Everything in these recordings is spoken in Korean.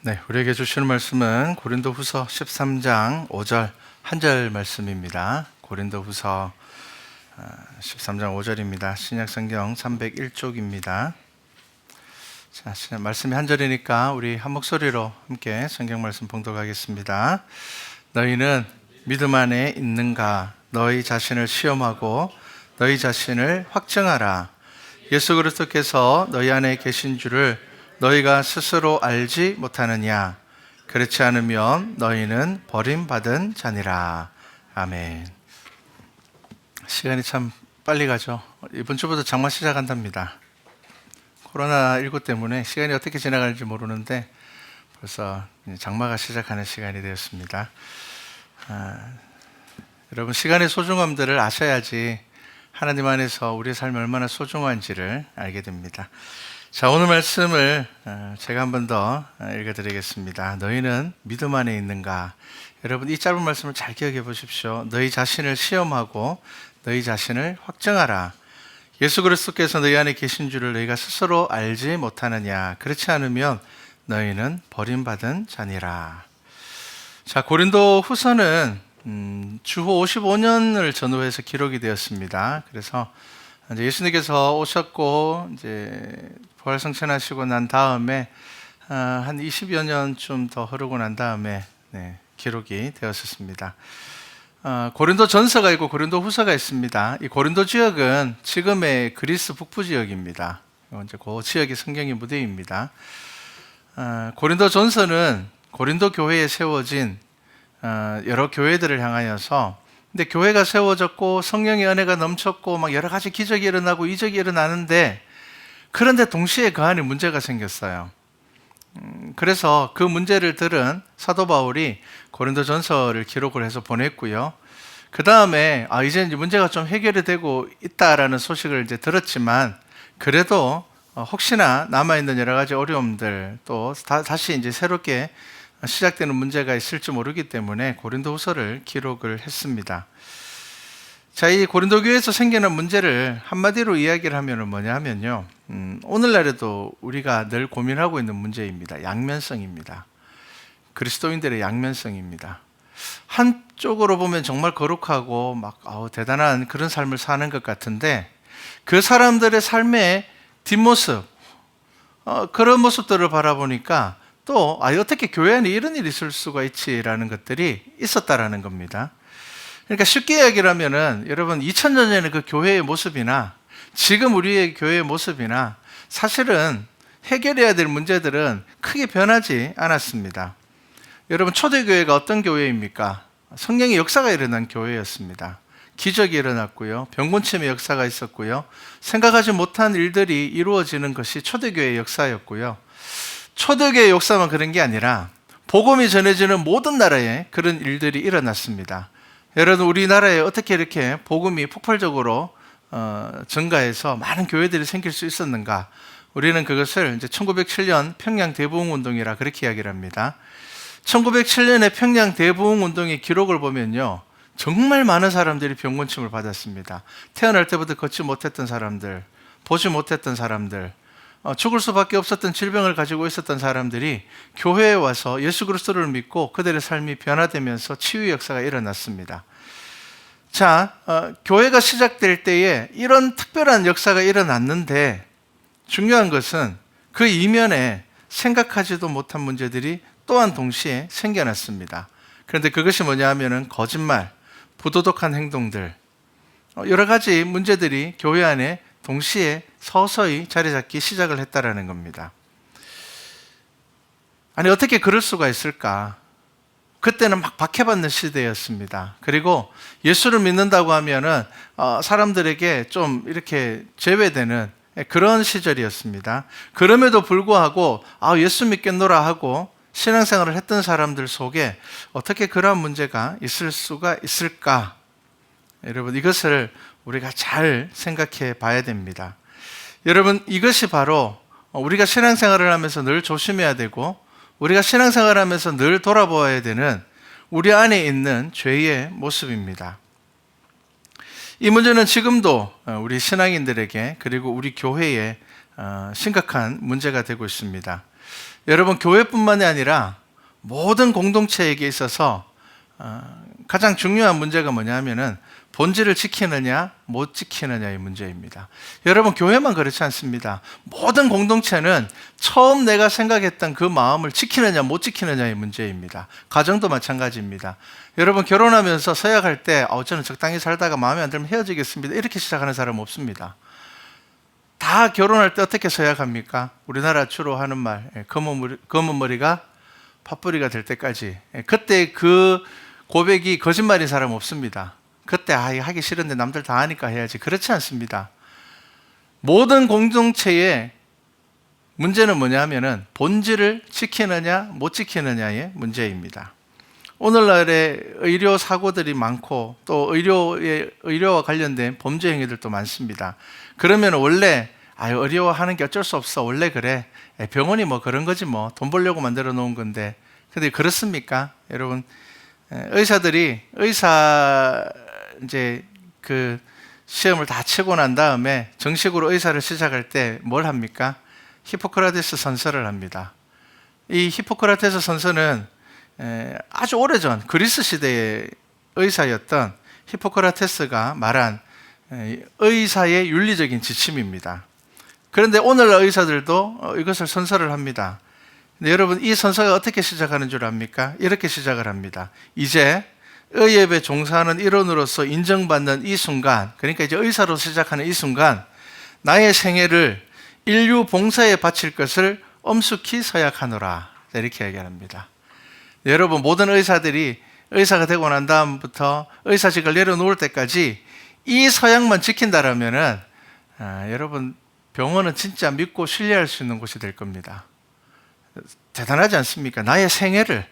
네, 우리에게 주시는 말씀은 고린도후서 13장 5절 한 절 말씀입니다. 고린도후서 13장 5절입니다. 신약성경 301쪽입니다. 자, 말씀이 한 절이니까 우리 한 목소리로 함께 성경 말씀 봉독하겠습니다. 너희는 믿음 안에 있는가? 너희 자신을 시험하고 너희 자신을 확증하라. 예수 그리스도께서 너희 안에 계신 줄을 너희가 스스로 알지 못하느냐? 그렇지 않으면 너희는 버림받은 자니라. 아멘. 시간이 참 빨리 가죠. 이번 주부터 장마 시작한답니다. 코로나19 때문에 시간이 어떻게 지나갈지 모르는데 벌써 장마가 시작하는 시간이 되었습니다. 여러분, 시간의 소중함들을 아셔야지 하나님 안에서 우리의 삶이 얼마나 소중한지를 알게 됩니다. 자, 오늘 말씀을 제가 한 번 더 읽어드리겠습니다. 너희는 믿음 안에 있는가? 여러분, 이 짧은 말씀을 잘 기억해 보십시오. 너희 자신을 시험하고 너희 자신을 확증하라. 예수 그리스도께서 너희 안에 계신 줄을 너희가 스스로 알지 못하느냐? 그렇지 않으면 너희는 버림받은 자니라. 자, 고린도 후서는 주후 55년을 전후해서 기록이 되었습니다. 그래서 이제 예수님께서 오셨고 이제 부활승천하시고 난 다음에 한 20여 년 좀 더 흐르고 난 다음에 기록이 되었었습니다. 고린도 전서가 있고 고린도 후서가 있습니다. 이 고린도 지역은 지금의 그리스 북부 지역입니다. 이제 그 지역이 성경의 무대입니다. 고린도 전서는 고린도 교회에 세워진 여러 교회들을 향하여서, 근데 교회가 세워졌고 성령의 은혜가 넘쳤고 막 여러 가지 기적이 일어나고 이적이 일어나는데, 그런데 동시에 그 안에 문제가 생겼어요. 그래서 그 문제를 들은 사도 바울이 고린도전서를 기록을 해서 보냈고요. 그 다음에 이제 문제가 좀 해결이 되고 있다라는 소식을 이제 들었지만, 그래도 혹시나 남아있는 여러 가지 어려움들, 또 다시 이제 새롭게 시작되는 문제가 있을지 모르기 때문에 고린도후서를 기록을 했습니다. 자, 이 고린도 교회에서 생기는 문제를 한마디로 이야기를 하면 뭐냐 하면요, 오늘날에도 우리가 늘 고민하고 있는 문제입니다. 양면성입니다. 그리스도인들의 양면성입니다. 한쪽으로 보면 정말 거룩하고 막 대단한 그런 삶을 사는 것 같은데, 그 사람들의 삶의 뒷모습, 그런 모습들을 바라보니까 또 어떻게 교회 안에 이런 일이 있을 수가 있지라는 것들이 있었다라는 겁니다. 그러니까 쉽게 이야기를 하면은, 여러분, 2000년 전에 그 교회의 모습이나 지금 우리의 교회의 모습이나 사실은 해결해야 될 문제들은 크게 변하지 않았습니다. 여러분, 초대교회가 어떤 교회입니까? 성령의 역사가 일어난 교회였습니다. 기적이 일어났고요, 병곤침의 역사가 있었고요, 생각하지 못한 일들이 이루어지는 것이 초대교회의 역사였고요. 초대교회의 역사만 그런 게 아니라 복음이 전해지는 모든 나라에 그런 일들이 일어났습니다. 여러분, 우리나라에 어떻게 이렇게 복음이 폭발적으로 증가해서 많은 교회들이 생길 수 있었는가? 우리는 그것을 이제 1907년 평양 대부흥운동이라 그렇게 이야기를 합니다. 1907년에 평양 대부흥운동의 기록을 보면요, 정말 많은 사람들이 병곤침을 받았습니다. 태어날 때부터 걷지 못했던 사람들, 보지 못했던 사람들, 죽을 수밖에 없었던 질병을 가지고 있었던 사람들이 교회에 와서 예수 그리스도를 믿고 그들의 삶이 변화되면서 치유 역사가 일어났습니다. 자, 교회가 시작될 때에 이런 특별한 역사가 일어났는데, 중요한 것은 그 이면에 생각하지도 못한 문제들이 또한 동시에 생겨났습니다. 그런데 그것이 뭐냐 하면은 거짓말, 부도덕한 행동들, 여러 가지 문제들이 교회 안에 동시에 서서히 자리 잡기 시작을 했다라는 겁니다. 아니, 어떻게 그럴 수가 있을까? 그때는 막 박해받는 시대였습니다. 그리고 예수를 믿는다고 하면은 사람들에게 좀 이렇게 제외되는 그런 시절이었습니다. 그럼에도 불구하고 예수 믿겠노라 하고 신앙생활을 했던 사람들 속에 어떻게 그러한 문제가 있을 수가 있을까? 여러분, 이것을 우리가 잘 생각해 봐야 됩니다. 여러분, 이것이 바로 우리가 신앙생활을 하면서 늘 조심해야 되고, 우리가 신앙생활을 하면서 늘 돌아보아야 되는 우리 안에 있는 죄의 모습입니다. 이 문제는 지금도 우리 신앙인들에게, 그리고 우리 교회에 심각한 문제가 되고 있습니다. 여러분, 교회뿐만이 아니라 모든 공동체에게 있어서 가장 중요한 문제가 뭐냐면은 본질을 지키느냐 못 지키느냐의 문제입니다. 여러분, 교회만 그렇지 않습니다. 모든 공동체는 처음 내가 생각했던 그 마음을 지키느냐 못 지키느냐의 문제입니다. 가정도 마찬가지입니다. 여러분, 결혼하면서 서약할 때 저는 적당히 살다가 마음에 안 들면 헤어지겠습니다, 이렇게 시작하는 사람은 없습니다. 다 결혼할 때 어떻게 서약합니까? 우리나라 주로 하는 말, 검은 머리가 팥뿌리가 될 때까지. 그때 그 고백이 거짓말인 사람 없습니다. 그때 하기 싫은데 남들 다 하니까 해야지. 그렇지 않습니다. 모든 공동체의 문제는 뭐냐면은 본질을 지키느냐 못 지키느냐의 문제입니다. 오늘날에 의료 사고들이 많고 또 의료와 관련된 범죄 행위들도 많습니다. 그러면 원래 의료하는 게 어쩔 수 없어, 원래 그래, 병원이 뭐 그런 거지, 뭐 돈 벌려고 만들어 놓은 건데. 근데 그렇습니까? 여러분, 의사들이 이제 그 시험을 다 치고 난 다음에 정식으로 의사를 시작할 때 뭘 합니까? 히포크라테스 선서를 합니다. 이 히포크라테스 선서는 아주 오래전 그리스 시대의 의사였던 히포크라테스가 말한 의사의 윤리적인 지침입니다. 그런데 오늘날 의사들도 이것을 선서를 합니다. 근데 여러분, 이 선서가 어떻게 시작하는 줄 압니까? 이렇게 시작을 합니다. 이제 의협에 종사하는 일원으로서 인정받는 이 순간, 그러니까 이제 의사로 시작하는 이 순간, 나의 생애를 인류 봉사에 바칠 것을 엄숙히 서약하노라, 이렇게 얘기합니다. 여러분, 모든 의사들이 의사가 되고 난 다음부터 의사직을 내려놓을 때까지 이 서약만 지킨다라면은 여러분, 병원은 진짜 믿고 신뢰할 수 있는 곳이 될 겁니다. 대단하지 않습니까? 나의 생애를,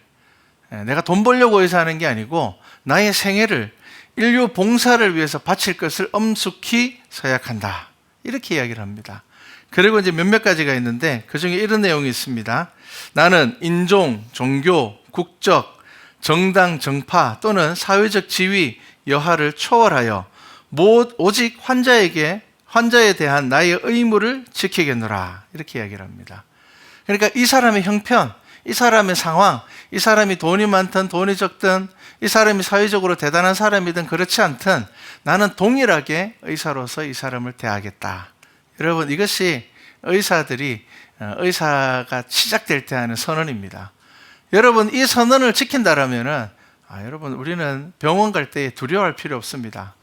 내가 돈 벌려고 의사하는 게 아니고 나의 생애를 인류 봉사를 위해서 바칠 것을 엄숙히 서약한다, 이렇게 이야기를 합니다. 그리고 이제 몇몇 가지가 있는데 그 중에 이런 내용이 있습니다. 나는 인종, 종교, 국적, 정당, 정파 또는 사회적 지위, 여하를 초월하여 오직 환자에 대한 나의 의무를 지키겠노라, 이렇게 이야기를 합니다. 그러니까 이 사람의 형편, 이 사람의 상황, 이 사람이 돈이 많든 돈이 적든, 이 사람이 사회적으로 대단한 사람이든 그렇지 않든 나는 동일하게 의사로서 이 사람을 대하겠다. 여러분, 이것이 의사가 시작될 때 하는 선언입니다. 여러분, 이 선언을 지킨다라면은 여러분, 우리는 병원 갈 때 두려워할 필요 없습니다.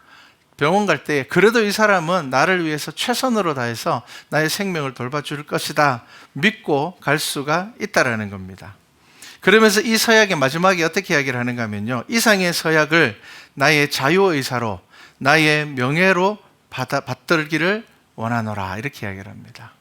병원 갈 때 그래도 이 사람은 나를 위해서 최선으로 다해서 나의 생명을 돌봐줄 것이다 믿고 갈 수가 있다라는 겁니다. 그러면서 이 서약의 마지막에 어떻게 이야기를 하는가 하면요, 이상의 서약을 나의 자유의사로, 나의 명예로 받들기를 원하노라, 이렇게 이야기를 합니다.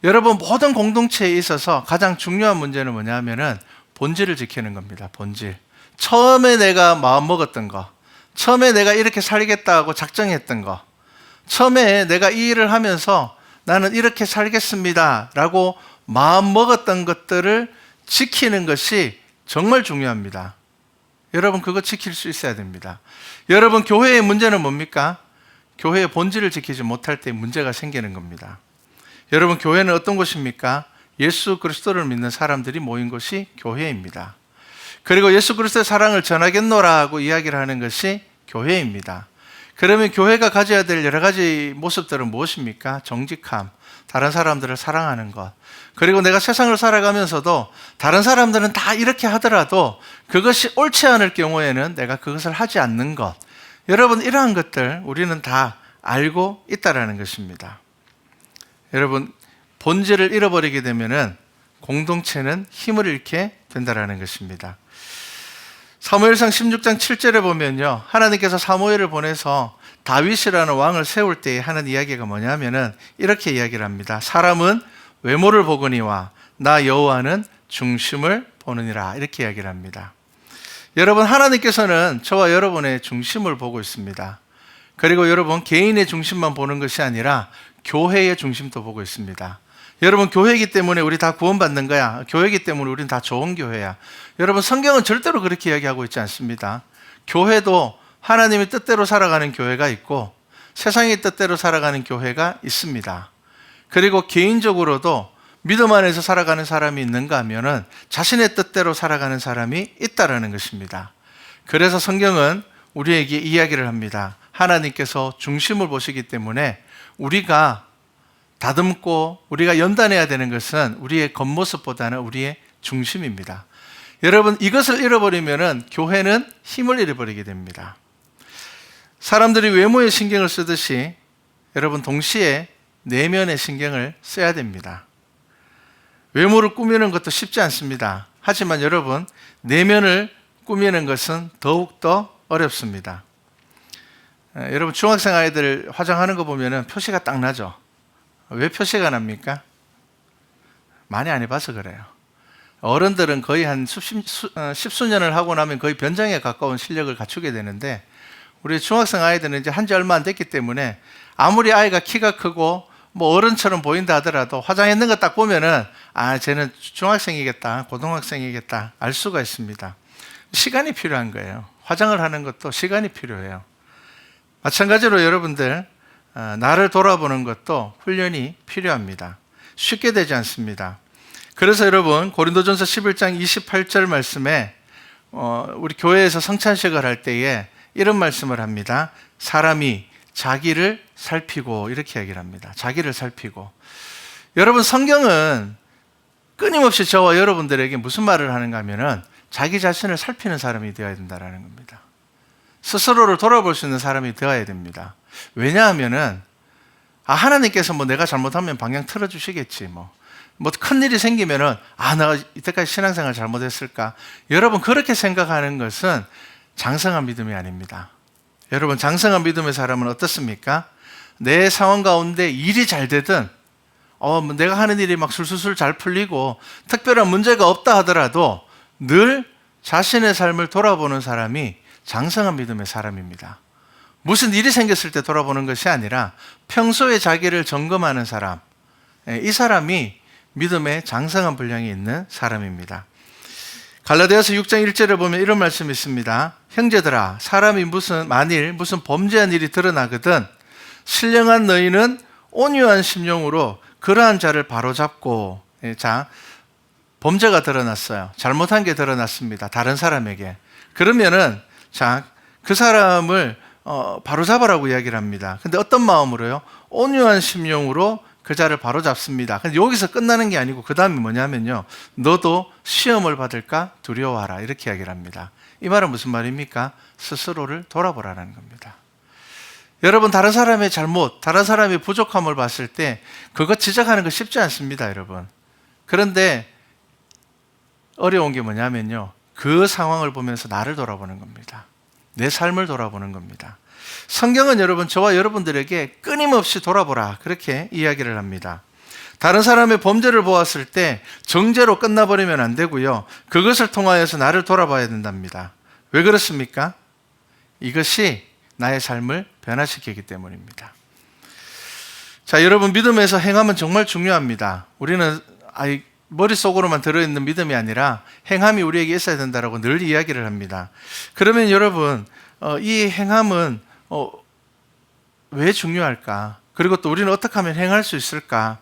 여러분, 모든 공동체에 있어서 가장 중요한 문제는 뭐냐면은 본질을 지키는 겁니다. 본질. 처음에 내가 마음 먹었던 거, 처음에 내가 이렇게 살겠다고 작정했던 거, 처음에 내가 이 일을 하면서 나는 이렇게 살겠습니다 라고 마음 먹었던 것들을 지키는 것이 정말 중요합니다. 여러분, 그거 지킬 수 있어야 됩니다. 여러분, 교회의 문제는 뭡니까? 교회의 본질을 지키지 못할 때 문제가 생기는 겁니다. 여러분, 교회는 어떤 곳입니까? 예수 그리스도를 믿는 사람들이 모인 곳이 교회입니다. 그리고 예수 그리스도의 사랑을 전하겠노라 하고 이야기를 하는 것이 교회입니다. 그러면 교회가 가져야 될 여러 가지 모습들은 무엇입니까? 정직함, 다른 사람들을 사랑하는 것, 그리고 내가 세상을 살아가면서도 다른 사람들은 다 이렇게 하더라도 그것이 옳지 않을 경우에는 내가 그것을 하지 않는 것. 여러분, 이러한 것들 우리는 다 알고 있다라는 것입니다. 여러분, 본질을 잃어버리게 되면은 공동체는 힘을 잃게 된다라는 것입니다. 사무엘상 16장 7절에 보면요, 하나님께서 사무엘을 보내서 다윗이라는 왕을 세울 때에 하는 이야기가 뭐냐면은 이렇게 이야기를 합니다. 사람은 외모를 보거니와 나 여호와는 중심을 보느니라, 이렇게 이야기를 합니다. 여러분, 하나님께서는 저와 여러분의 중심을 보고 있습니다. 그리고 여러분, 개인의 중심만 보는 것이 아니라 교회의 중심도 보고 있습니다. 여러분, 교회이기 때문에 우리 다 구원받는 거야, 교회이기 때문에 우리는 다 좋은 교회야. 여러분, 성경은 절대로 그렇게 이야기하고 있지 않습니다. 교회도 하나님의 뜻대로 살아가는 교회가 있고 세상의 뜻대로 살아가는 교회가 있습니다. 그리고 개인적으로도 믿음 안에서 살아가는 사람이 있는가 하면은 자신의 뜻대로 살아가는 사람이 있다라는 것입니다. 그래서 성경은 우리에게 이야기를 합니다. 하나님께서 중심을 보시기 때문에 우리가 다듬고 우리가 연단해야 되는 것은 우리의 겉모습보다는 우리의 중심입니다. 여러분, 이것을 잃어버리면은 교회는 힘을 잃어버리게 됩니다. 사람들이 외모에 신경을 쓰듯이 여러분 동시에 내면의 신경을 써야 됩니다. 외모를 꾸미는 것도 쉽지 않습니다. 하지만 여러분, 내면을 꾸미는 것은 더욱더 어렵습니다. 여러분, 중학생 아이들 화장하는 거 보면 표시가 딱 나죠. 왜 표시가 납니까? 많이 안 해봐서 그래요. 어른들은 거의 한 십수년을 하고 나면 거의 변장에 가까운 실력을 갖추게 되는데, 우리 중학생 아이들은 이제 한 지 얼마 안 됐기 때문에 아무리 아이가 키가 크고 뭐 어른처럼 보인다 하더라도 화장했는 거 딱 보면은 쟤는 중학생이겠다, 고등학생이겠다 알 수가 있습니다. 시간이 필요한 거예요. 화장을 하는 것도 시간이 필요해요. 마찬가지로 여러분들, 나를 돌아보는 것도 훈련이 필요합니다. 쉽게 되지 않습니다. 그래서 여러분, 고린도전서 11장 28절 말씀에 우리 교회에서 성찬식을 할 때에 이런 말씀을 합니다. 사람이 자기를 살피고, 이렇게 얘기를 합니다. 자기를 살피고. 여러분, 성경은 끊임없이 저와 여러분들에게 무슨 말을 하는가 하면은 자기 자신을 살피는 사람이 되어야 된다는 겁니다. 스스로를 돌아볼 수 있는 사람이 되어야 됩니다. 왜냐하면은 하나님께서 뭐 내가 잘못하면 방향 틀어주시겠지, 뭐 큰일이 생기면은 내가 이때까지 신앙생활 잘못했을까? 여러분, 그렇게 생각하는 것은 장성한 믿음이 아닙니다. 여러분, 장성한 믿음의 사람은 어떻습니까? 내 상황 가운데 일이 잘 되든 내가 하는 일이 막 술술술 잘 풀리고 특별한 문제가 없다 하더라도 늘 자신의 삶을 돌아보는 사람이 장성한 믿음의 사람입니다. 무슨 일이 생겼을 때 돌아보는 것이 아니라 평소에 자기를 점검하는 사람, 이 사람이 믿음의 장성한 분량이 있는 사람입니다. 갈라디아서 6장 1절에 보면 이런 말씀이 있습니다. 형제들아, 사람이 만일 무슨 범죄한 일이 드러나거든 신령한 너희는 온유한 심령으로 그러한 자를 바로잡고, 범죄가 드러났어요. 잘못한 게 드러났습니다. 다른 사람에게. 그러면은 그 사람을 바로잡으라고 이야기를 합니다. 근데 어떤 마음으로요? 온유한 심령으로 그 자를 바로잡습니다. 근데 여기서 끝나는 게 아니고 그 다음이 뭐냐면요, 너도 시험을 받을까 두려워하라, 이렇게 이야기를 합니다. 이 말은 무슨 말입니까? 스스로를 돌아보라는 겁니다. 여러분, 다른 사람의 잘못, 다른 사람의 부족함을 봤을 때 그거 지적하는 거 쉽지 않습니다, 여러분. 그런데 어려운 게 뭐냐면요, 그 상황을 보면서 나를 돌아보는 겁니다. 내 삶을 돌아보는 겁니다. 성경은 여러분, 저와 여러분들에게 끊임없이 돌아보라, 그렇게 이야기를 합니다. 다른 사람의 범죄를 보았을 때 정죄로 끝나버리면 안 되고요, 그것을 통하여서 나를 돌아봐야 된답니다. 왜 그렇습니까? 이것이 나의 삶을 변화시키기 때문입니다. 자, 여러분, 믿음에서 행함은 정말 중요합니다. 우리는 머릿속으로만 들어있는 믿음이 아니라 행함이 우리에게 있어야 된다고 늘 이야기를 합니다. 그러면 여러분, 이 행함은 왜 중요할까? 그리고 또 우리는 어떻게 하면 행할 수 있을까?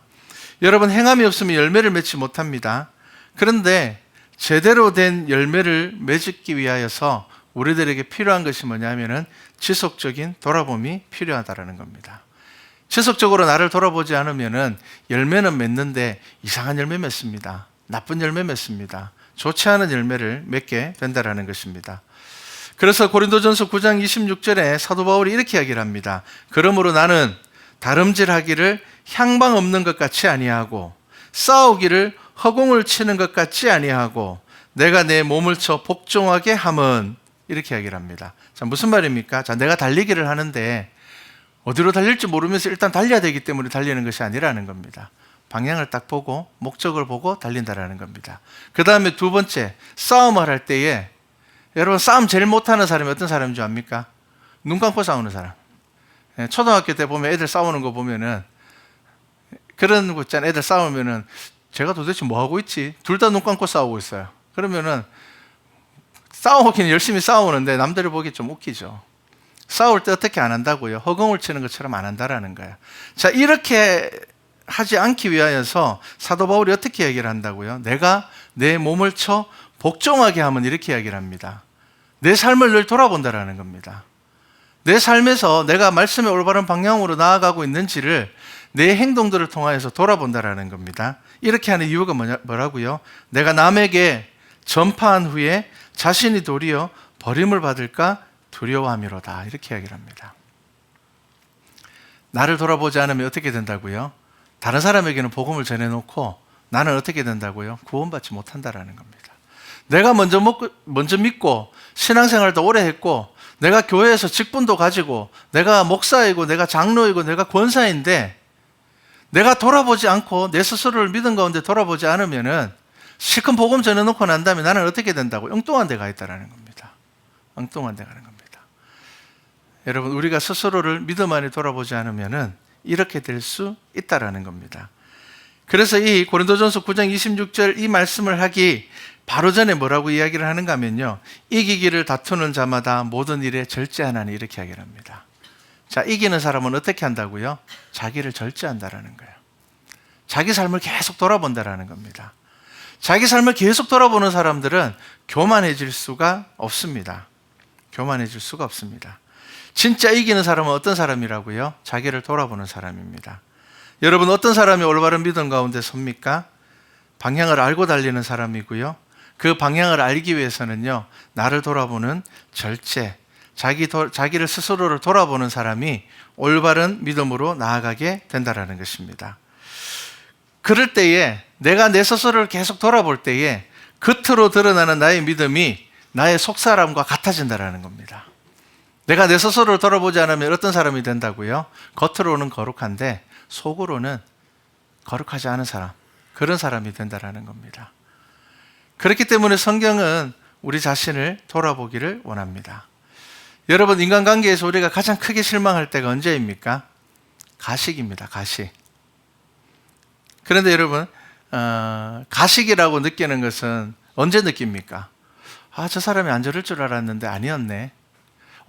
여러분, 행함이 없으면 열매를 맺지 못합니다. 그런데 제대로 된 열매를 맺기 위하여서 우리들에게 필요한 것이 뭐냐면은 지속적인 돌아봄이 필요하다는 겁니다. 지속적으로 나를 돌아보지 않으면은 열매는 맺는데 이상한 열매 맺습니다. 나쁜 열매 맺습니다. 좋지 않은 열매를 맺게 된다는 것입니다. 그래서 고린도전서 9장 26절에 사도 바울이 이렇게 이야기를 합니다. 그러므로 나는 다름질하기를 향방 없는 것 같이 아니하고 싸우기를 허공을 치는 것 같지 아니하고 내가 내 몸을 쳐 복종하게 함은, 이렇게 이야기를 합니다. 자, 무슨 말입니까? 자, 내가 달리기를 하는데 어디로 달릴지 모르면서 일단 달려야 되기 때문에 달리는 것이 아니라는 겁니다. 방향을 딱 보고 목적을 보고 달린다라는 겁니다. 그 다음에 두 번째, 싸움을 할 때에 여러분, 싸움 제일 못하는 사람이 어떤 사람인 줄 압니까? 눈 감고 싸우는 사람. 초등학교 때 보면 애들 싸우는 거 보면은 그런 거 있잖아요. 애들 싸우면은 제가 도대체 뭐 하고 있지? 둘 다 눈 감고 싸우고 있어요. 그러면은 싸우긴 열심히 싸우는데 남들이 보기 좀 웃기죠. 싸울 때 어떻게 안 한다고요? 허공을 치는 것처럼 안 한다라는 거예요. 자, 이렇게 하지 않기 위하여서 사도 바울이 어떻게 얘기를 한다고요? 내가 내 몸을 쳐 복종하게 하면 이렇게 이야기를 합니다. 내 삶을 늘 돌아본다라는 겁니다. 내 삶에서 내가 말씀의 올바른 방향으로 나아가고 있는지를 내 행동들을 통하여서 돌아본다라는 겁니다. 이렇게 하는 이유가 뭐라고요? 내가 남에게 전파한 후에 자신이 도리어 버림을 받을까 두려워함이로다. 이렇게 이야기를 합니다. 나를 돌아보지 않으면 어떻게 된다고요? 다른 사람에게는 복음을 전해놓고 나는 어떻게 된다고요? 구원받지 못한다라는 겁니다. 내가 먼저 믿고 신앙생활도 오래 했고 내가 교회에서 직분도 가지고 내가 목사이고 내가 장로이고 내가 권사인데 내가 돌아보지 않고 내 스스로를 믿음 가운데 돌아보지 않으면은 실컷 복음 전해놓고 난 다음에 나는 어떻게 된다고? 엉뚱한 데 가 있다라는 겁니다. 엉뚱한 데 가는 겁니다. 여러분, 우리가 스스로를 믿음 안에 돌아보지 않으면은 이렇게 될 수 있다라는 겁니다. 그래서 이 고린도전서 9장 26절 이 말씀을 하기 바로 전에 뭐라고 이야기를 하는가 하면요, 이기기를 다투는 자마다 모든 일에 절제하나니 이렇게 이야기를 합니다. 자, 이기는 사람은 어떻게 한다고요? 자기를 절제한다라는 거예요. 자기 삶을 계속 돌아본다라는 겁니다. 자기 삶을 계속 돌아보는 사람들은 교만해질 수가 없습니다. 교만해질 수가 없습니다. 진짜 이기는 사람은 어떤 사람이라고요? 자기를 돌아보는 사람입니다. 여러분, 어떤 사람이 올바른 믿음 가운데 섭니까? 방향을 알고 달리는 사람이고요. 그 방향을 알기 위해서는요, 나를 돌아보는 절제, 자기를 스스로를 돌아보는 사람이 올바른 믿음으로 나아가게 된다는 것입니다. 그럴 때에 내가 내 스스로를 계속 돌아볼 때에 겉으로 드러나는 나의 믿음이 나의 속사람과 같아진다는 겁니다. 내가 내 스스로를 돌아보지 않으면 어떤 사람이 된다고요? 겉으로는 거룩한데 속으로는 거룩하지 않은 사람, 그런 사람이 된다는 겁니다. 그렇기 때문에 성경은 우리 자신을 돌아보기를 원합니다. 여러분, 인간관계에서 우리가 가장 크게 실망할 때가 언제입니까? 가식입니다. 가식. 그런데 여러분, 가식이라고 느끼는 것은 언제 느낍니까? 저 사람이 안 저럴 줄 알았는데 아니었네.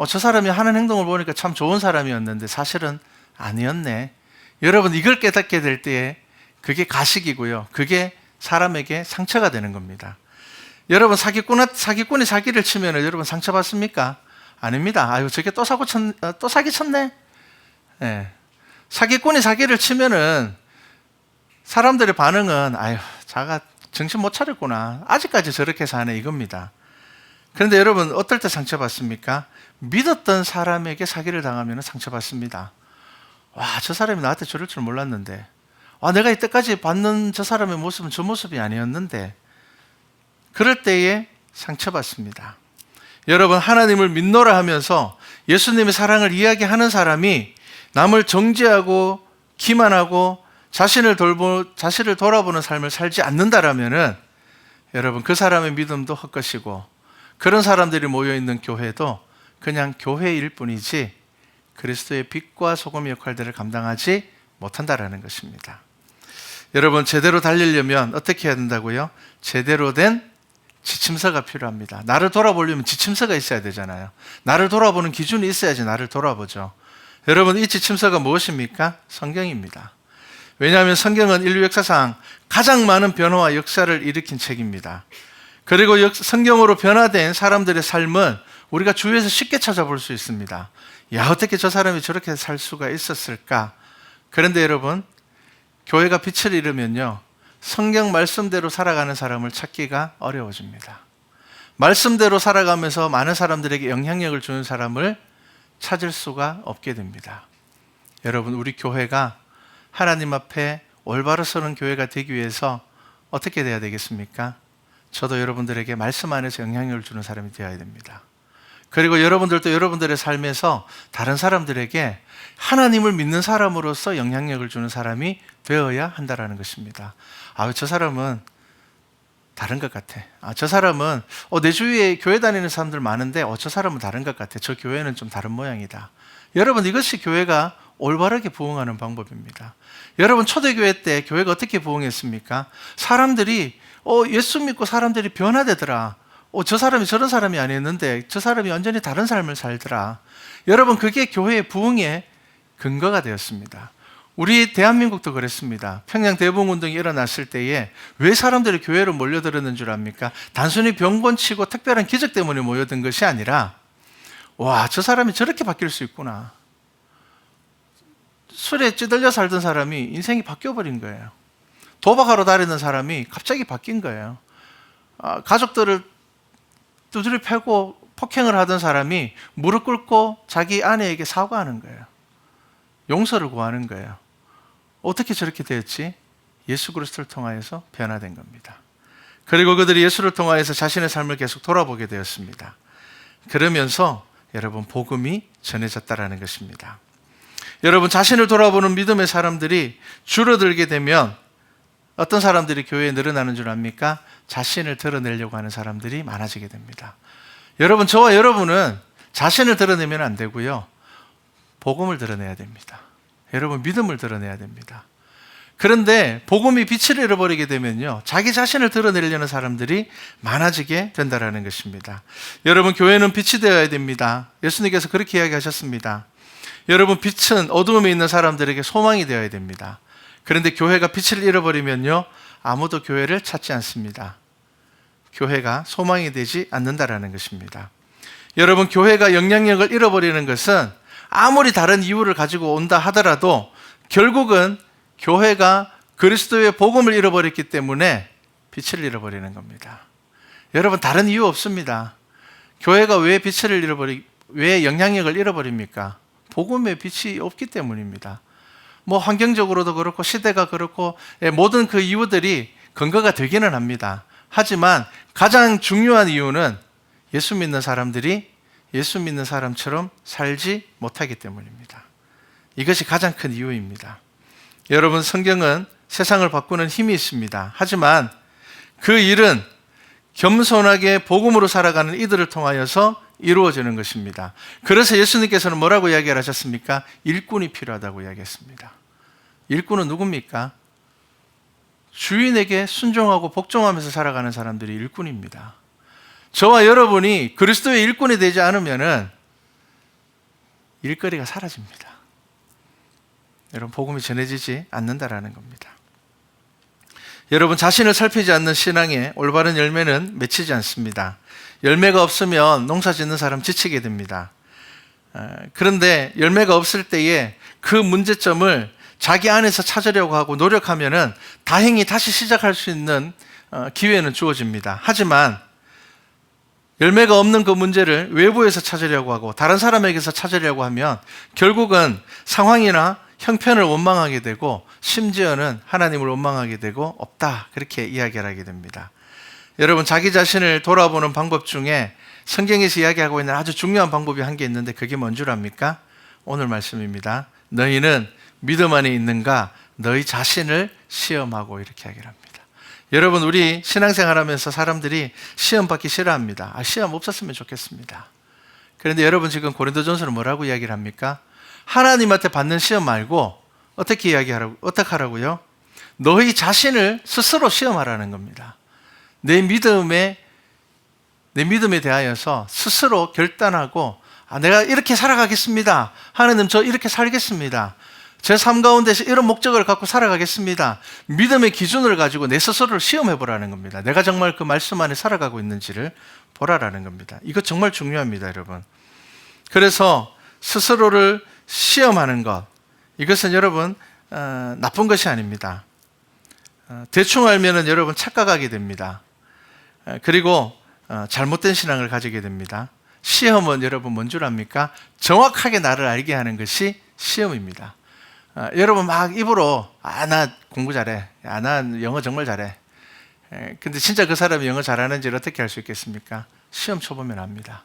저 사람이 하는 행동을 보니까 참 좋은 사람이었는데 사실은 아니었네. 여러분, 이걸 깨닫게 될 때에 그게 가식이고요. 그게 사람에게 상처가 되는 겁니다. 여러분, 사기꾼이 사기를 치면 여러분 상처받습니까? 아닙니다. 아유, 저게 또 사기쳤네. 네. 사기꾼이 사기를 치면은 사람들의 반응은 아유, 자가 정신 못 차렸구나. 아직까지 저렇게 사네, 이겁니다. 그런데 여러분, 어떨 때 상처받습니까? 믿었던 사람에게 사기를 당하면 상처받습니다. 와, 저 사람이 나한테 저럴 줄 몰랐는데. 내가 이때까지 봤는 저 사람의 모습은 저 모습이 아니었는데. 그럴 때에 상처받습니다. 여러분, 하나님을 믿노라 하면서 예수님의 사랑을 이야기하는 사람이 남을 정죄하고 기만하고 자신을 돌아보는 삶을 살지 않는다라면은 여러분, 그 사람의 믿음도 헛것이고 그런 사람들이 모여있는 교회도 그냥 교회일 뿐이지 그리스도의 빛과 소금의 역할들을 감당하지 못한다라는 것입니다. 여러분, 제대로 달리려면 어떻게 해야 된다고요? 제대로 된 지침서가 필요합니다. 나를 돌아보려면 지침서가 있어야 되잖아요. 나를 돌아보는 기준이 있어야지 나를 돌아보죠. 여러분, 이 지침서가 무엇입니까? 성경입니다. 왜냐하면 성경은 인류 역사상 가장 많은 변화와 역사를 일으킨 책입니다. 그리고 성경으로 변화된 사람들의 삶은 우리가 주위에서 쉽게 찾아볼 수 있습니다. 야, 어떻게 저 사람이 저렇게 살 수가 있었을까? 그런데 여러분, 교회가 빛을 잃으면요, 성경 말씀대로 살아가는 사람을 찾기가 어려워집니다. 말씀대로 살아가면서 많은 사람들에게 영향력을 주는 사람을 찾을 수가 없게 됩니다. 여러분, 우리 교회가 하나님 앞에 올바로 서는 교회가 되기 위해서 어떻게 돼야 되겠습니까? 저도 여러분들에게 말씀 안에서 영향력을 주는 사람이 되어야 됩니다. 그리고 여러분들도 여러분들의 삶에서 다른 사람들에게 하나님을 믿는 사람으로서 영향력을 주는 사람이 되어야 한다는 것입니다. 저 사람은 다른 것 같아. 저 사람은 내 주위에 교회 다니는 사람들 많은데 저 사람은 다른 것 같아. 저 교회는 좀 다른 모양이다. 여러분, 이것이 교회가 올바르게 부흥하는 방법입니다. 여러분, 초대교회 때 교회가 어떻게 부흥했습니까? 사람들이 예수 믿고 사람들이 변화되더라. 저 사람이 저런 사람이 아니었는데 저 사람이 완전히 다른 삶을 살더라. 여러분, 그게 교회의 부흥의 근거가 되었습니다. 우리 대한민국도 그랬습니다. 평양 대봉운동이 일어났을 때에 왜 사람들이 교회로 몰려들었는 줄 압니까? 단순히 병곤치고 특별한 기적 때문에 모여든 것이 아니라 와, 저 사람이 저렇게 바뀔 수 있구나. 술에 찌들려 살던 사람이 인생이 바뀌어버린 거예요. 도박하러 다니는 사람이 갑자기 바뀐 거예요. 가족들을 두드려 패고 폭행을 하던 사람이 무릎 꿇고 자기 아내에게 사과하는 거예요. 용서를 구하는 거예요. 어떻게 저렇게 되었지? 예수 그리스도를 통하여서 변화된 겁니다. 그리고 그들이 예수를 통하여서 자신의 삶을 계속 돌아보게 되었습니다. 그러면서 여러분 복음이 전해졌다라는 것입니다. 여러분 자신을 돌아보는 믿음의 사람들이 줄어들게 되면 어떤 사람들이 교회에 늘어나는 줄 압니까? 자신을 드러내려고 하는 사람들이 많아지게 됩니다. 여러분, 저와 여러분은 자신을 드러내면 안 되고요. 복음을 드러내야 됩니다. 여러분, 믿음을 드러내야 됩니다. 그런데 복음이 빛을 잃어버리게 되면요, 자기 자신을 드러내려는 사람들이 많아지게 된다는 것입니다. 여러분, 교회는 빛이 되어야 됩니다. 예수님께서 그렇게 이야기하셨습니다. 여러분, 빛은 어두움에 있는 사람들에게 소망이 되어야 됩니다. 그런데 교회가 빛을 잃어버리면요, 아무도 교회를 찾지 않습니다. 교회가 소망이 되지 않는다라는 것입니다. 여러분, 교회가 영향력을 잃어버리는 것은 아무리 다른 이유를 가지고 온다 하더라도 결국은 교회가 그리스도의 복음을 잃어버렸기 때문에 빛을 잃어버리는 겁니다. 여러분, 다른 이유 없습니다. 교회가 왜 영향력을 잃어버립니까? 복음의 빛이 없기 때문입니다. 환경적으로도 그렇고 시대가 그렇고 모든 그 이유들이 근거가 되기는 합니다. 하지만 가장 중요한 이유는 예수 믿는 사람들이 예수 믿는 사람처럼 살지 못하기 때문입니다. 이것이 가장 큰 이유입니다. 여러분, 성경은 세상을 바꾸는 힘이 있습니다. 하지만 그 일은 겸손하게 복음으로 살아가는 이들을 통하여서 이루어지는 것입니다. 그래서 예수님께서는 뭐라고 이야기를 하셨습니까? 일꾼이 필요하다고 이야기했습니다. 일꾼은 누굽니까? 주인에게 순종하고 복종하면서 살아가는 사람들이 일꾼입니다. 저와 여러분이 그리스도의 일꾼이 되지 않으면 일거리가 사라집니다. 여러분, 복음이 전해지지 않는다라는 겁니다. 여러분, 자신을 살피지 않는 신앙의 올바른 열매는 맺히지 않습니다. 열매가 없으면 농사 짓는 사람 지치게 됩니다. 그런데 열매가 없을 때에 그 문제점을 자기 안에서 찾으려고 하고 노력하면은 다행히 다시 시작할 수 있는 기회는 주어집니다. 하지만 열매가 없는 그 문제를 외부에서 찾으려고 하고 다른 사람에게서 찾으려고 하면 결국은 상황이나 형편을 원망하게 되고 심지어는 하나님을 원망하게 되고 없다, 그렇게 이야기를 하게 됩니다. 여러분, 자기 자신을 돌아보는 방법 중에 성경에서 이야기하고 있는 아주 중요한 방법이 한 개 있는데 그게 뭔 줄 압니까? 오늘 말씀입니다. 너희는 믿음 안에 있는가? 너희 자신을 시험하고, 이렇게 이야기를 합니다. 여러분, 우리 신앙생활하면서 사람들이 시험 받기 싫어합니다. 시험 없었으면 좋겠습니다. 그런데 여러분, 지금 고린도전서는 뭐라고 이야기를 합니까? 하나님한테 받는 시험 말고 어떻게 하라고요? 너희 자신을 스스로 시험하라는 겁니다. 내 믿음에 대하여서 스스로 결단하고 내가 이렇게 살아가겠습니다. 하나님, 저 이렇게 살겠습니다. 제 삶 가운데서 이런 목적을 갖고 살아가겠습니다. 믿음의 기준을 가지고 내 스스로를 시험해 보라는 겁니다. 내가 정말 그 말씀 안에 살아가고 있는지를 보라라는 겁니다. 이거 정말 중요합니다, 여러분. 그래서 스스로를 시험하는 것, 이것은 여러분 나쁜 것이 아닙니다. 대충 알면은 여러분 착각하게 됩니다. 그리고 잘못된 신앙을 가지게 됩니다. 시험은 여러분 뭔 줄 압니까? 정확하게 나를 알게 하는 것이 시험입니다. 여러분 막 입으로 나 공부 잘해, 나 영어 정말 잘해. 근데 진짜 그 사람이 영어 잘하는지를 어떻게 알 수 있겠습니까? 시험 쳐보면 압니다.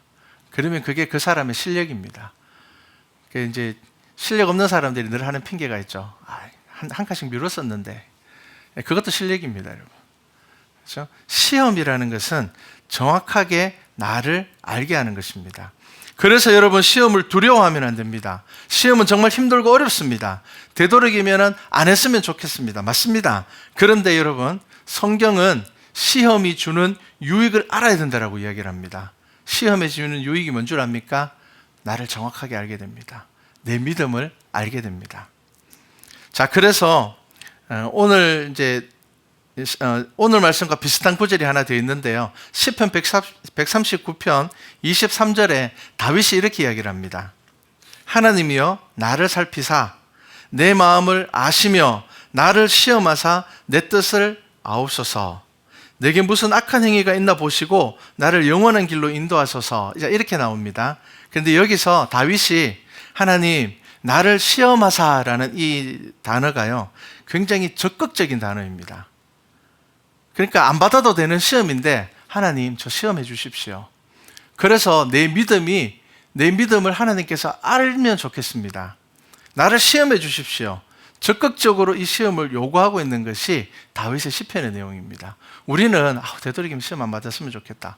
그러면 그게 그 사람의 실력입니다. 이제 실력 없는 사람들이 늘 하는 핑계가 있죠. 한 칸씩 미뤘었는데. 그것도 실력입니다, 여러분. 그렇죠? 시험이라는 것은 정확하게 나를 알게 하는 것입니다. 그래서 여러분, 시험을 두려워하면 안 됩니다. 시험은 정말 힘들고 어렵습니다. 되도록이면 안 했으면 좋겠습니다. 맞습니다. 그런데 여러분, 성경은 시험이 주는 유익을 알아야 된다고 이야기를 합니다. 시험에 주는 유익이 뭔 줄 압니까? 나를 정확하게 알게 됩니다. 내 믿음을 알게 됩니다. 자, 그래서 오늘 말씀과 비슷한 구절이 하나 되어 있는데요. 시편 139편 23절에 다윗이 이렇게 이야기를 합니다. 하나님이여 나를 살피사 내 마음을 아시며 나를 시험하사 내 뜻을 아옵소서. 내게 무슨 악한 행위가 있나 보시고 나를 영원한 길로 인도하소서. 이렇게 나옵니다. 그런데 여기서 다윗이 하나님 나를 시험하사라는 이 단어가요, 굉장히 적극적인 단어입니다. 그러니까 안 받아도 되는 시험인데 하나님 저 시험해 주십시오. 그래서 내 믿음을 하나님께서 알면 좋겠습니다. 나를 시험해 주십시오. 적극적으로 이 시험을 요구하고 있는 것이 다윗의 시편의 내용입니다. 우리는 되도록이면 시험 안 받았으면 좋겠다.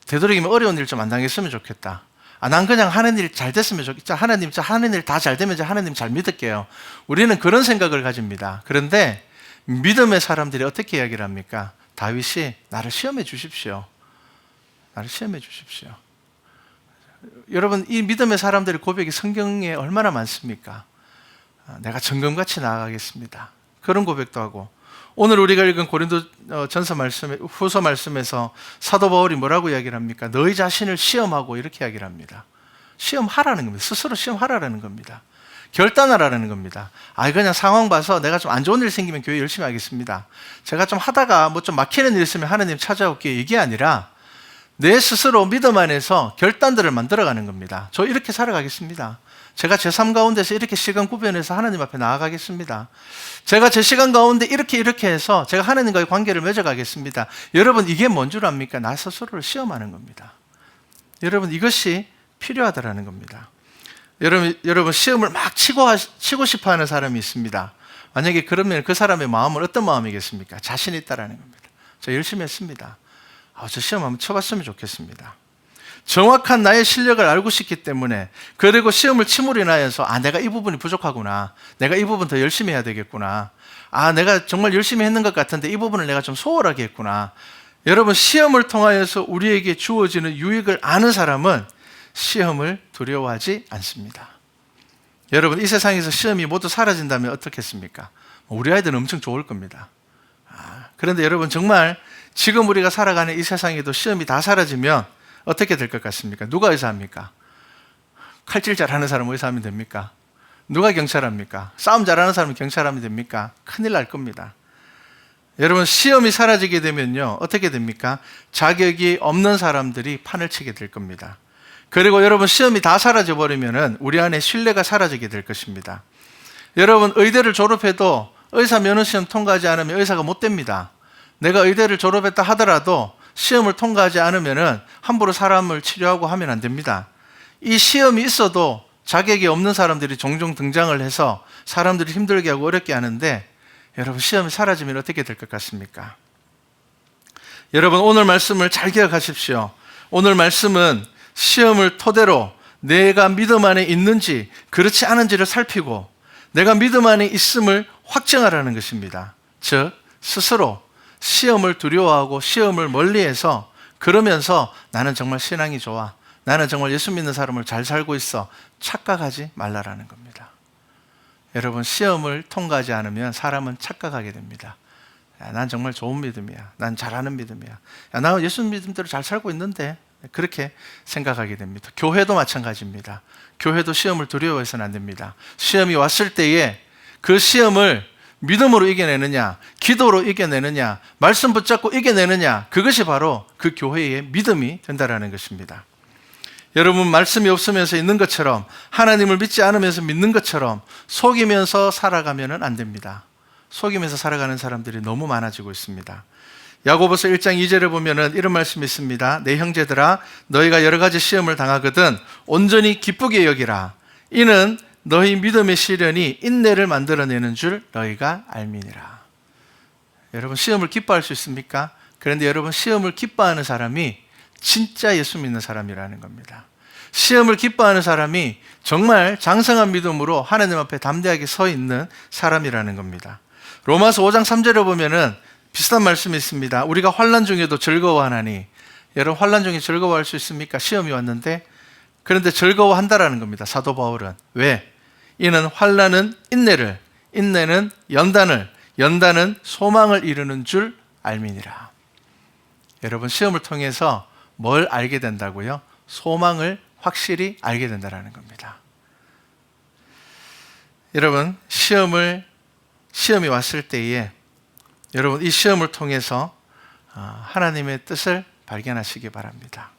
되도록이면 어려운 일 좀 안 당했으면 좋겠다. 난 그냥 하는 일 잘 됐으면 좋겠다. 하나님 하는 일 다 잘 되면 하나님 잘 믿을게요. 우리는 그런 생각을 가집니다. 그런데 믿음의 사람들이 어떻게 이야기를 합니까? 다윗이 나를 시험해 주십시오. 나를 시험해 주십시오. 여러분, 이 믿음의 사람들의 고백이 성경에 얼마나 많습니까? 내가 정금같이 나아가겠습니다. 그런 고백도 하고, 오늘 우리가 읽은 고린도 전서 후서 말씀에서 사도 바울이 뭐라고 이야기를 합니까? 너희 자신을 시험하고 이렇게 이야기를 합니다. 시험하라는 겁니다. 스스로 시험하라는 겁니다. 결단하라는 겁니다. 그냥 상황 봐서 내가 좀 안 좋은 일 생기면 교회 열심히 하겠습니다. 제가 좀 하다가 좀 막히는 일 있으면 하나님 찾아올게요. 이게 아니라 내 스스로 믿음 안에서 결단들을 만들어가는 겁니다. 저 이렇게 살아가겠습니다. 제가 제 삶 가운데서 이렇게 시간 구별해서 하나님 앞에 나아가겠습니다. 제가 제 시간 가운데 이렇게 해서 제가 하나님과의 관계를 맺어가겠습니다. 여러분, 이게 뭔 줄 압니까? 나 스스로를 시험하는 겁니다. 여러분, 이것이 필요하다라는 겁니다. 여러분 시험을 막 치고 싶어 하는 사람이 있습니다. 만약에 그러면 그 사람의 마음은 어떤 마음이겠습니까? 자신 있다라는 겁니다. 저 열심히 했습니다. 저 시험 한번 쳐봤으면 좋겠습니다. 정확한 나의 실력을 알고 싶기 때문에, 그리고 시험을 침으로 인하여서 내가 이 부분이 부족하구나, 내가 이 부분 더 열심히 해야 되겠구나, 내가 정말 열심히 했는 것 같은데 이 부분을 내가 좀 소홀하게 했구나. 여러분, 시험을 통하여서 우리에게 주어지는 유익을 아는 사람은 시험을 두려워하지 않습니다. 여러분, 이 세상에서 시험이 모두 사라진다면 어떻겠습니까? 우리 아이들은 엄청 좋을 겁니다. 그런데 여러분, 정말 지금 우리가 살아가는 이 세상에도 시험이 다 사라지면 어떻게 될 것 같습니까? 누가 의사합니까? 칼질 잘하는 사람은 의사하면 됩니까? 누가 경찰합니까? 싸움 잘하는 사람은 경찰하면 됩니까? 큰일 날 겁니다. 여러분, 시험이 사라지게 되면요, 어떻게 됩니까? 자격이 없는 사람들이 판을 치게 될 겁니다. 그리고 여러분, 시험이 다 사라져버리면은 우리 안에 신뢰가 사라지게 될 것입니다. 여러분, 의대를 졸업해도 의사 면허시험 통과하지 않으면 의사가 못 됩니다. 내가 의대를 졸업했다 하더라도 시험을 통과하지 않으면은 함부로 사람을 치료하고 하면 안 됩니다. 이 시험이 있어도 자격이 없는 사람들이 종종 등장을 해서 사람들이 힘들게 하고 어렵게 하는데, 여러분, 시험이 사라지면 어떻게 될 것 같습니까? 여러분, 오늘 말씀을 잘 기억하십시오. 오늘 말씀은 시험을 토대로 내가 믿음 안에 있는지 그렇지 않은지를 살피고 내가 믿음 안에 있음을 확증하라는 것입니다. 즉, 스스로 시험을 두려워하고 시험을 멀리해서, 그러면서 나는 정말 신앙이 좋아, 나는 정말 예수 믿는 사람을 잘 살고 있어, 착각하지 말라라는 겁니다. 여러분, 시험을 통과하지 않으면 사람은 착각하게 됩니다. 난 정말 좋은 믿음이야, 난 잘하는 믿음이야, 나 예수 믿음대로 잘 살고 있는데, 그렇게 생각하게 됩니다. 교회도 마찬가지입니다. 교회도 시험을 두려워해서는 안 됩니다. 시험이 왔을 때에 그 시험을 믿음으로 이겨내느냐, 기도로 이겨내느냐, 말씀 붙잡고 이겨내느냐, 그것이 바로 그 교회의 믿음이 된다는 것입니다. 여러분, 말씀이 없으면서 있는 것처럼, 하나님을 믿지 않으면서 믿는 것처럼 속이면서 살아가면 안 됩니다. 속이면서 살아가는 사람들이 너무 많아지고 있습니다. 야고보서 1장 2절에 보면은 이런 말씀이 있습니다. 내 형제들아, 너희가 여러 가지 시험을 당하거든 온전히 기쁘게 여기라. 이는 너희 믿음의 시련이 인내를 만들어내는 줄 너희가 알미니라. 여러분, 시험을 기뻐할 수 있습니까? 그런데 여러분, 시험을 기뻐하는 사람이 진짜 예수 믿는 사람이라는 겁니다. 시험을 기뻐하는 사람이 정말 장성한 믿음으로 하나님 앞에 담대하게 서 있는 사람이라는 겁니다. 로마서 5장 3절에 보면은 비슷한 말씀이 있습니다. 우리가 환난 중에도 즐거워하나니. 여러분, 환난 중에 즐거워할 수 있습니까? 시험이 왔는데. 그런데 즐거워한다라는 겁니다, 사도 바울은. 왜? 이는 환난은 인내를, 인내는 연단을, 연단은 소망을 이루는 줄 알미니라. 여러분, 시험을 통해서 뭘 알게 된다고요? 소망을 확실히 알게 된다는 겁니다. 여러분, 시험이 왔을 때에 여러분, 이 시험을 통해서 하나님의 뜻을 발견하시기 바랍니다.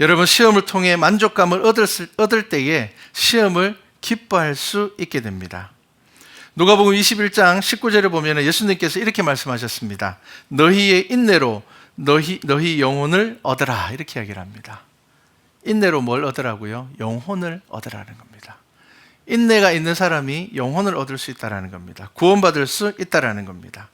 여러분, 시험을 통해 만족감을 얻을 때에 시험을 기뻐할 수 있게 됩니다. 누가복음 21장 19절에 보면 예수님께서 이렇게 말씀하셨습니다. 너희의 인내로 너희 영혼을 얻으라, 이렇게 이야기를 합니다. 인내로 뭘 얻으라고요? 영혼을 얻으라는 겁니다. 인내가 있는 사람이 영혼을 얻을 수 있다는 겁니다. 구원받을 수 있다는 겁니다.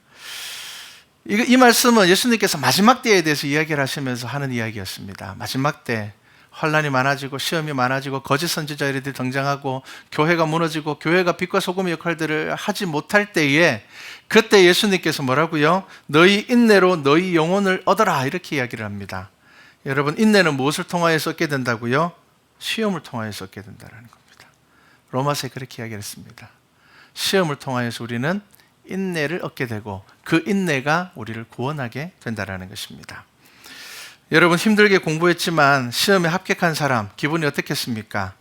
이 말씀은 예수님께서 마지막 때에 대해서 이야기를 하시면서 하는 이야기였습니다. 마지막 때 환난이 많아지고 시험이 많아지고 거짓 선지자들이 등장하고 교회가 무너지고 교회가 빛과 소금의 역할들을 하지 못할 때에 그때 예수님께서 뭐라고요? 너희 인내로 너희 영혼을 얻어라, 이렇게 이야기를 합니다. 여러분, 인내는 무엇을 통하여서 얻게 된다고요? 시험을 통하여서 얻게 된다는 겁니다. 로마서에 그렇게 이야기를 했습니다. 시험을 통하여서 우리는 인내를 얻게 되고 그 인내가 우리를 구원하게 된다는 것입니다. 여러분, 힘들게 공부했지만 시험에 합격한 사람 기분이 어떻겠습니까?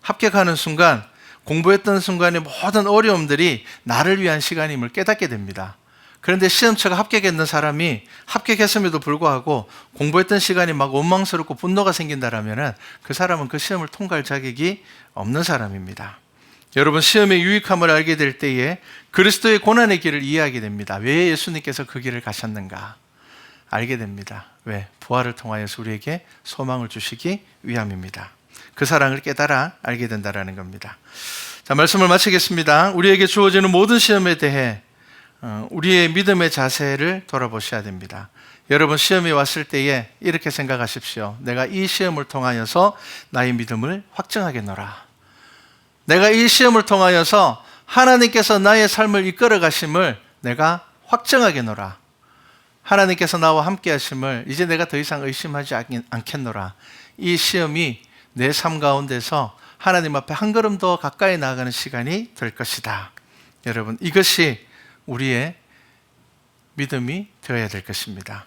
합격하는 순간, 공부했던 순간의 모든 어려움들이 나를 위한 시간임을 깨닫게 됩니다. 그런데 시험처가 합격했는 사람이 합격했음에도 불구하고 공부했던 시간이 막 원망스럽고 분노가 생긴다면 그 사람은 그 시험을 통과할 자격이 없는 사람입니다. 여러분, 시험의 유익함을 알게 될 때에 그리스도의 고난의 길을 이해하게 됩니다. 왜 예수님께서 그 길을 가셨는가 알게 됩니다. 왜? 부활을 통하여서 우리에게 소망을 주시기 위함입니다. 그 사랑을 깨달아 알게 된다는 겁니다. 자, 말씀을 마치겠습니다. 우리에게 주어지는 모든 시험에 대해 우리의 믿음의 자세를 돌아보셔야 됩니다. 여러분, 시험이 왔을 때에 이렇게 생각하십시오. 내가 이 시험을 통하여서 나의 믿음을 확증하겠노라. 내가 이 시험을 통하여서 하나님께서 나의 삶을 이끌어 가심을 내가 확증하겠노라. 하나님께서 나와 함께 하심을 이제 내가 더 이상 의심하지 않겠노라. 이 시험이 내 삶 가운데서 하나님 앞에 한 걸음 더 가까이 나아가는 시간이 될 것이다. 여러분, 이것이 우리의 믿음이 되어야 될 것입니다.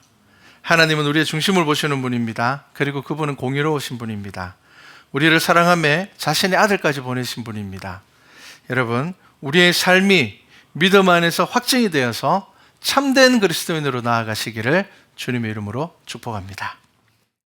하나님은 우리의 중심을 보시는 분입니다. 그리고 그분은 공의로우신 분입니다. 우리를 사랑하며 자신의 아들까지 보내신 분입니다. 여러분, 우리의 삶이 믿음 안에서 확증이 되어서 참된 그리스도인으로 나아가시기를 주님의 이름으로 축복합니다.